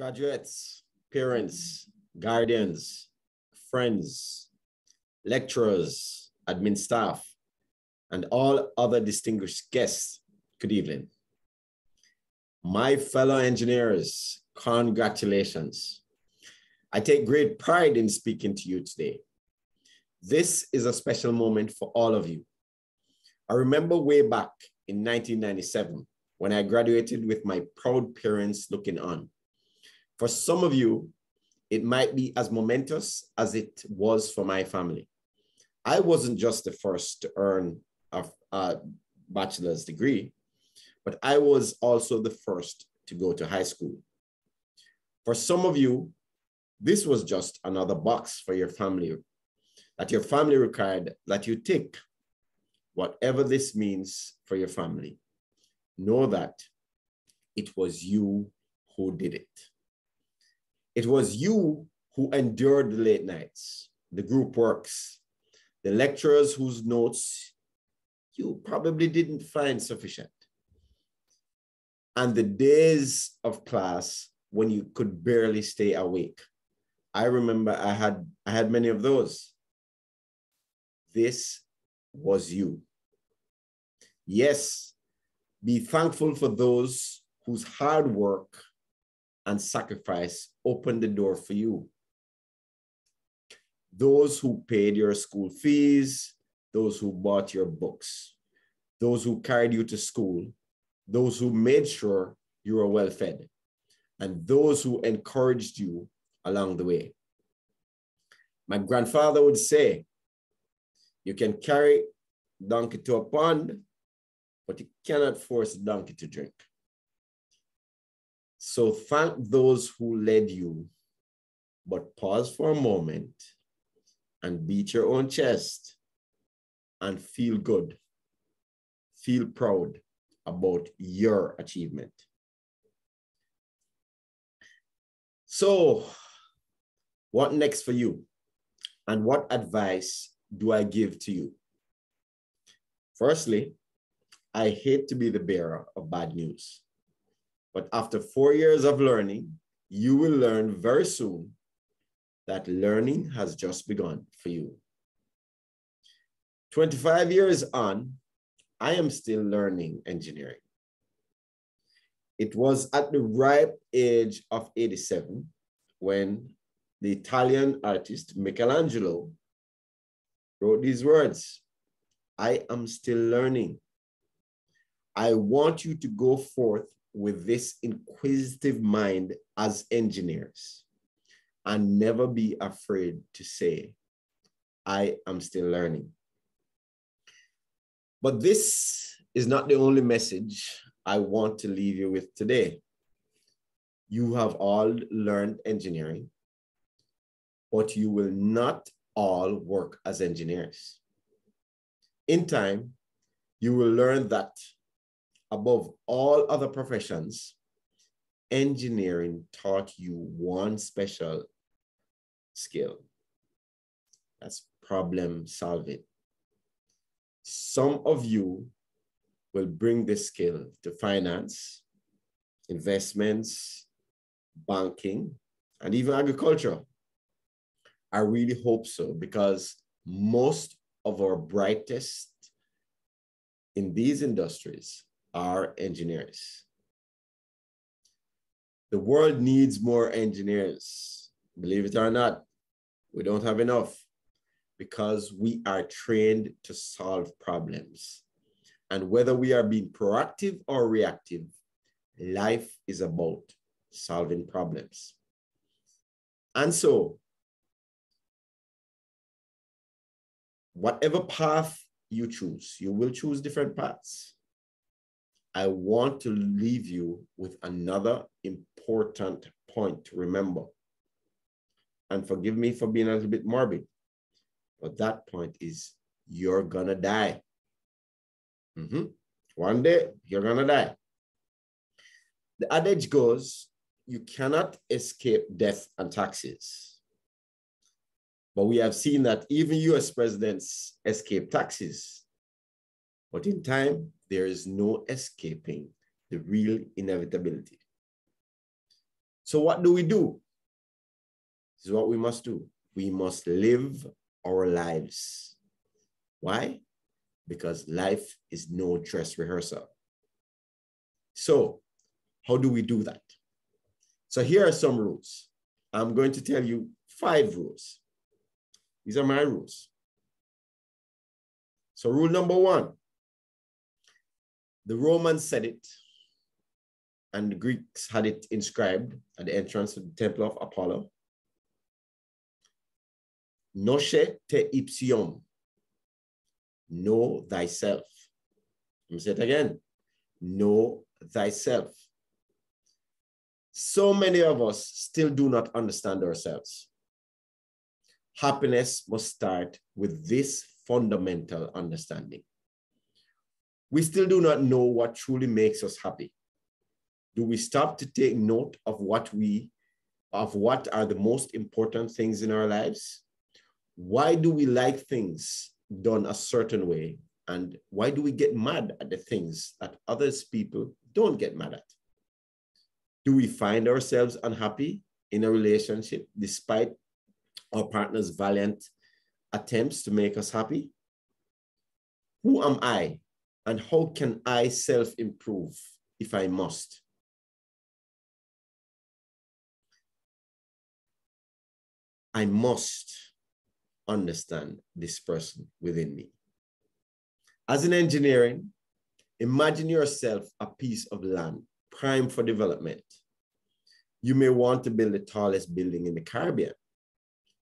Graduates, parents, guardians, friends, lecturers, admin staff, and all other distinguished guests, good evening. My fellow engineers, congratulations. I take great pride in speaking to you today. This is a special moment for all of you. I remember way back in 1997 when I graduated with my proud parents looking on. For some of you, it might be as momentous as it was for my family. I wasn't just the first to earn a bachelor's degree, but I was also the first to go to high school. For some of you, this was just another box for your family, that your family required that you tick. Whatever this means for your family, know that it was you who did it. It was you who endured the late nights, the group works, the lecturers whose notes you probably didn't find sufficient, and the days of class when you could barely stay awake. I remember I had many of those. This was you. Yes, be thankful for those whose hard work and sacrifice opened the door for you. Those who paid your school fees, those who bought your books, those who carried you to school, those who made sure you were well fed, and those who encouraged you along the way. My grandfather would say, you can carry a donkey to a pond, but you cannot force a donkey to drink. So thank those who led you, but pause for a moment and beat your own chest and feel good, feel proud about your achievement. So what next for you? And what advice do I give to you? Firstly, I hate to be the bearer of bad news. But after 4 years of learning, you will learn very soon that learning has just begun for you. 25 years on, I am still learning engineering. It was at the ripe age of 87 when the Italian artist Michelangelo wrote these words, I am still learning. I want you to go forth with this inquisitive mind as engineers and never be afraid to say, I am still learning. But this is not the only message I want to leave you with today. You have all learned engineering, but you will not all work as engineers. In time, you will learn that above all other professions, engineering taught you one special skill. That's problem solving. Some of you will bring this skill to finance, investments, banking, and even agriculture. I really hope so, because most of our brightest in these industries are engineers. The world needs more engineers. Believe it or not, we don't have enough because we are trained to solve problems. And whether we are being proactive or reactive, life is about solving problems. And so, whatever path you choose, you will choose different paths. I want to leave you with another important point to remember. And forgive me for being a little bit morbid, but that point is you're gonna die. One day, you're gonna die. The adage goes, you cannot escape death and taxes. But we have seen that even US presidents escape taxes. But in time, there is no escaping the real inevitability. So what do? This is what we must do. We must live our lives. Why? Because life is no dress rehearsal. So how do we do that? So here are some rules. I'm going to tell you 5 rules. These are my rules. So rule number 1, the Romans said it, and the Greeks had it inscribed at the entrance to the Temple of Apollo. Nosce te ipsium. Know thyself. Let me say it again. Know thyself. So many of us still do not understand ourselves. Happiness must start with this fundamental understanding. We still do not know what truly makes us happy. Do we stop to take note of what are the most important things in our lives? Why do we like things done a certain way? And why do we get mad at the things that others people don't get mad at? Do we find ourselves unhappy in a relationship despite our partner's valiant attempts to make us happy? Who am I, and how can I self-improve if I must? I must understand this person within me. As in engineering, imagine yourself a piece of land primed for development. You may want to build the tallest building in the Caribbean.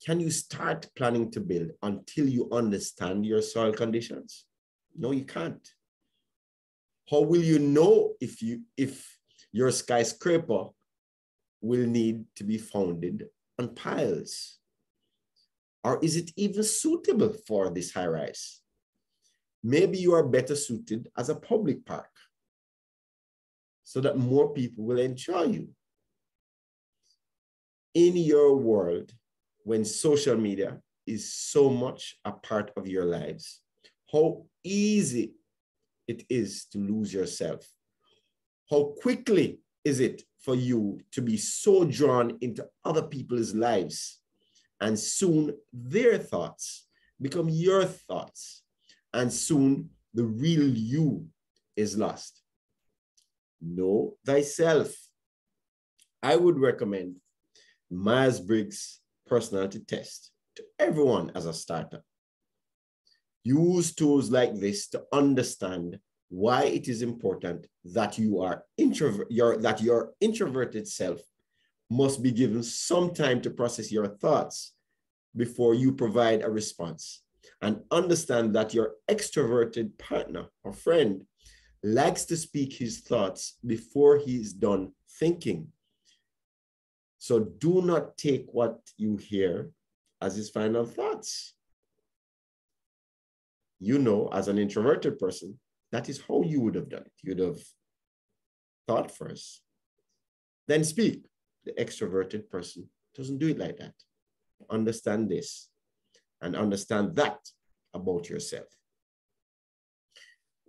Can you start planning to build until you understand your soil conditions? No, you can't. How will you know if your skyscraper will need to be founded on piles? Or is it even suitable for this high rise? Maybe you are better suited as a public park so that more people will enjoy you. In your world, when social media is so much a part of your lives, how easy it is to lose yourself. How quickly is it for you to be so drawn into other people's lives, and soon their thoughts become your thoughts, and soon the real you is lost. Know thyself. I would recommend Myers-Briggs personality test to everyone as a starter. Use tools like this to understand why it is important that your introverted self must be given some time to process your thoughts before you provide a response, and understand that your extroverted partner or friend likes to speak his thoughts before he's done thinking. So do not take what you hear as his final thoughts. You know, as an introverted person, that is how you would have done it. You'd have thought first, then speak. The extroverted person doesn't do it like that. Understand this and understand that about yourself.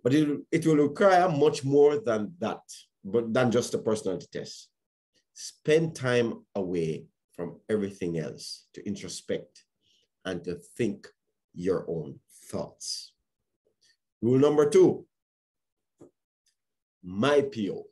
But it will require much more than that, than just a personality test. Spend time away from everything else to introspect and to think your own thoughts. Rule number 2, my PO.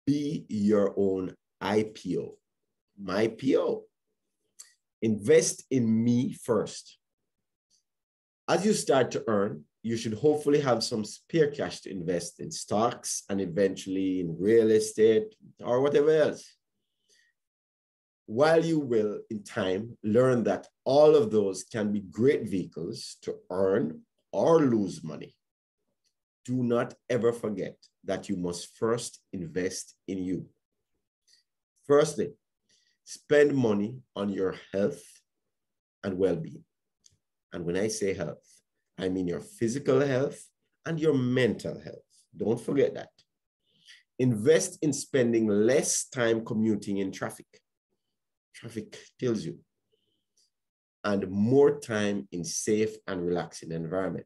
Be your own IPO. My PO. Invest in me first. As you start to earn, you should hopefully have some spare cash to invest in stocks and eventually in real estate or whatever else. While you will, in time, learn that all of those can be great vehicles to earn or lose money, do not ever forget that you must first invest in you. Firstly, spend money on your health and well-being. And when I say health, I mean your physical health and your mental health. Don't forget that. Invest in spending less time commuting in traffic. Traffic kills you. And more time in safe and relaxing environment.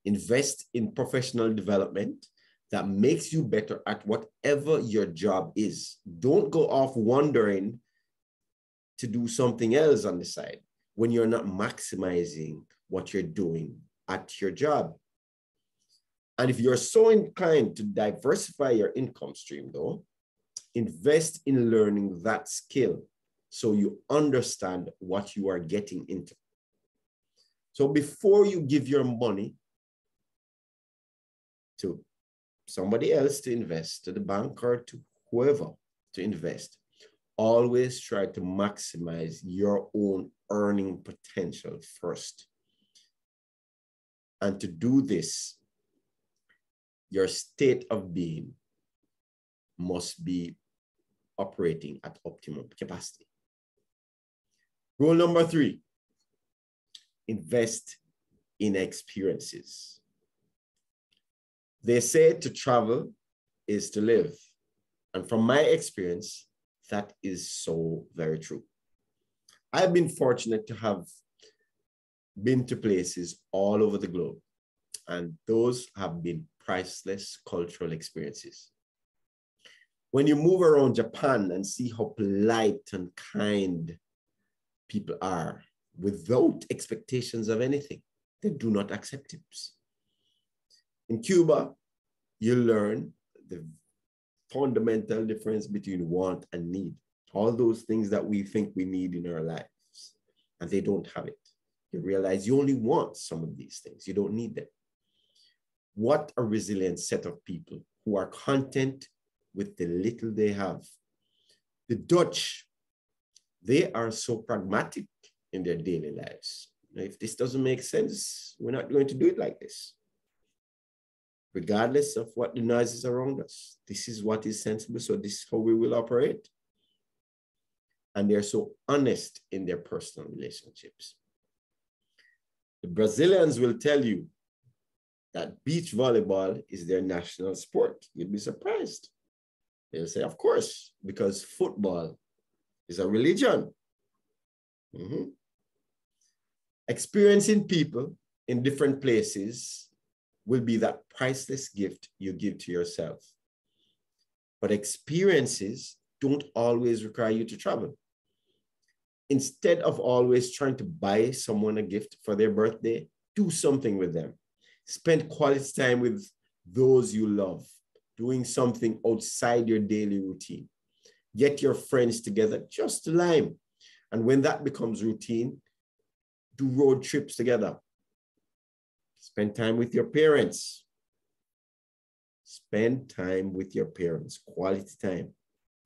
Invest in professional development that makes you better at whatever your job is. Don't go off wondering to do something else on the side when you're not maximizing what you're doing at your job. And if you're so inclined to diversify your income stream, though, invest in learning that skill so you understand what you are getting into. So before you give your money to somebody else to invest, to the bank or to whoever to invest, always try to maximize your own earning potential first. And to do this, your state of being must be operating at optimum capacity. Rule number 3, invest in experiences. They say to travel is to live. And from my experience, that is so very true. I've been fortunate to have been to places all over the globe, and those have been priceless cultural experiences. When you move around Japan and see how polite and kind people are without expectations of anything, they do not accept tips. In Cuba, you learn the fundamental difference between want and need. All those things that we think we need in our lives, and they don't have it. You realize you only want some of these things. You don't need them. What a resilient set of people who are content with the little they have. The Dutch, they are so pragmatic in their daily lives. If this doesn't make sense, we're not going to do it like this. Regardless of what the noise is around us, this is what is sensible, so this is how we will operate. And they're so honest in their personal relationships. The Brazilians will tell you that beach volleyball is their national sport. You'd be surprised. They'll say, of course, because football is a religion. Experiencing people in different places will be that priceless gift you give to yourself. But experiences don't always require you to travel. Instead of always trying to buy someone a gift for their birthday, do something with them. Spend quality time with those you love, doing something outside your daily routine. Get your friends together just to lime. And when that becomes routine, do road trips together. Spend time with your parents. Spend time with your parents, quality time.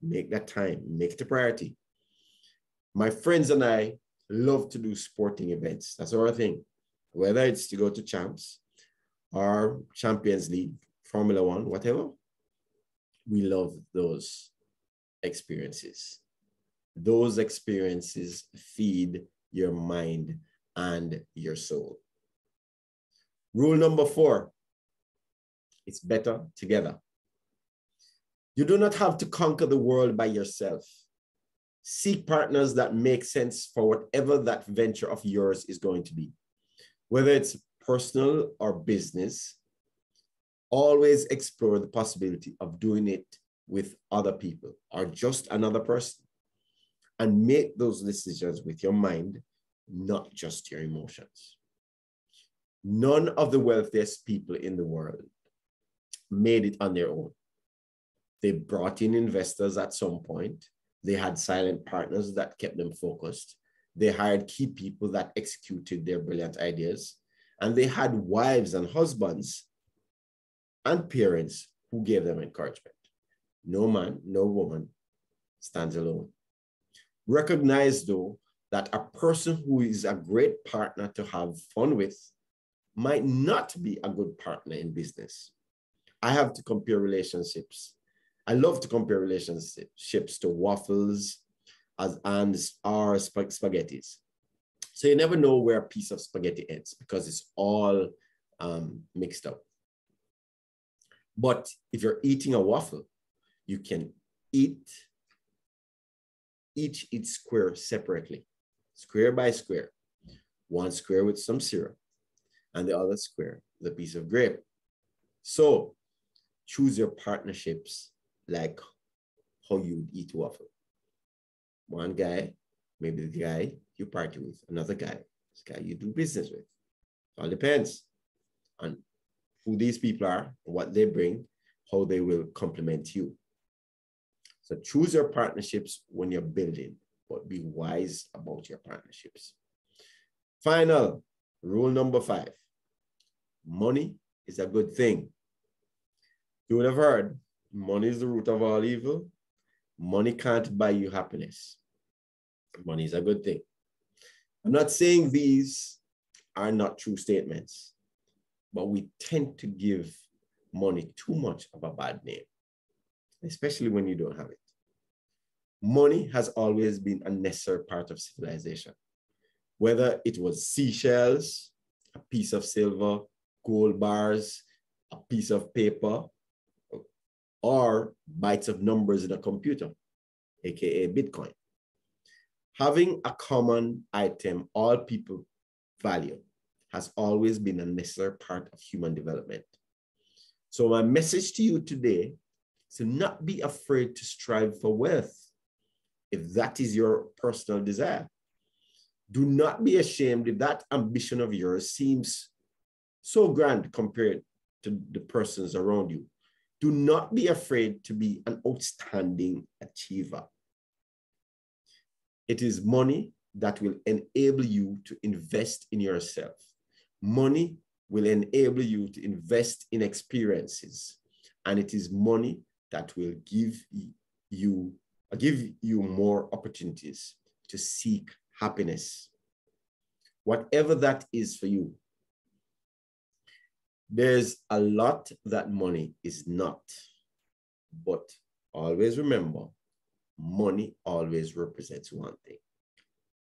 Make that time, make it a priority. My friends and I love to do sporting events. That's our thing. Whether it's to go to Champs or Champions League, Formula One, whatever. We love those experiences. Those experiences feed your mind and your soul. Rule number 4, it's better together. You do not have to conquer the world by yourself. Seek partners that make sense for whatever that venture of yours is going to be. Whether it's personal or business, always explore the possibility of doing it with other people or just another person. And make those decisions with your mind, not just your emotions. None of the wealthiest people in the world made it on their own. They brought in investors at some point. They had silent partners that kept them focused. They hired key people that executed their brilliant ideas. And they had wives and husbands and parents who gave them encouragement. No man, no woman stands alone. Recognize, though, that a person who is a great partner to have fun with might not be a good partner in business. I have to compare relationships. I love to compare relationships to waffles and spaghettis. So you never know where a piece of spaghetti ends because it's all mixed up. But if you're eating a waffle, you can each eat square separately, square by square. One square with some syrup and the other square with a piece of grape. So choose your partnerships like how you would eat waffle. One guy, maybe the guy you party with, another guy, this guy you do business with. It all depends on who these people are, what they bring, how they will complement you. So choose your partnerships when you're building, but be wise about your partnerships. Final rule number 5, money is a good thing. You would have heard, money is the root of all evil. Money can't buy you happiness. Money is a good thing. I'm not saying these are not true statements, but we tend to give money too much of a bad name, especially when you don't have it. Money has always been a necessary part of civilization, whether it was seashells, a piece of silver, gold bars, a piece of paper, or bytes of numbers in a computer, aka Bitcoin. Having a common item all people value has always been a necessary part of human development. So my message to you today is to not be afraid to strive for wealth if that is your personal desire. Do not be ashamed if that ambition of yours seems so grand compared to the persons around you. Do not be afraid to be an outstanding achiever. It is money that will enable you to invest in yourself. Money will enable you to invest in experiences. And it is money that will give you more opportunities to seek happiness. Whatever that is for you. There's a lot that money is not. But always remember, money always represents one thing: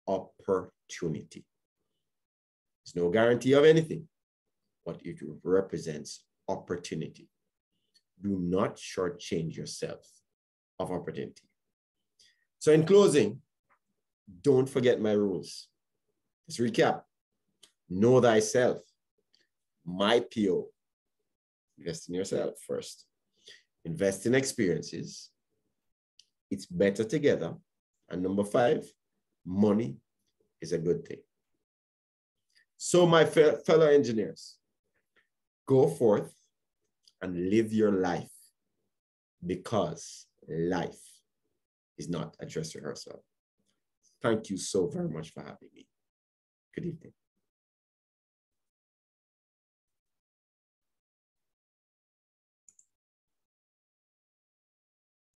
opportunity. There's no guarantee of anything, but it represents opportunity. Do not shortchange yourself of opportunity. So in closing, don't forget my rules. Let's recap. Know thyself. My PO. Invest in yourself first. Invest in experiences. It's better together. And number 5, money is a good thing. So my fellow engineers, go forth and live your life, because life is not a dress rehearsal. Thank you so very much for having me. Good evening.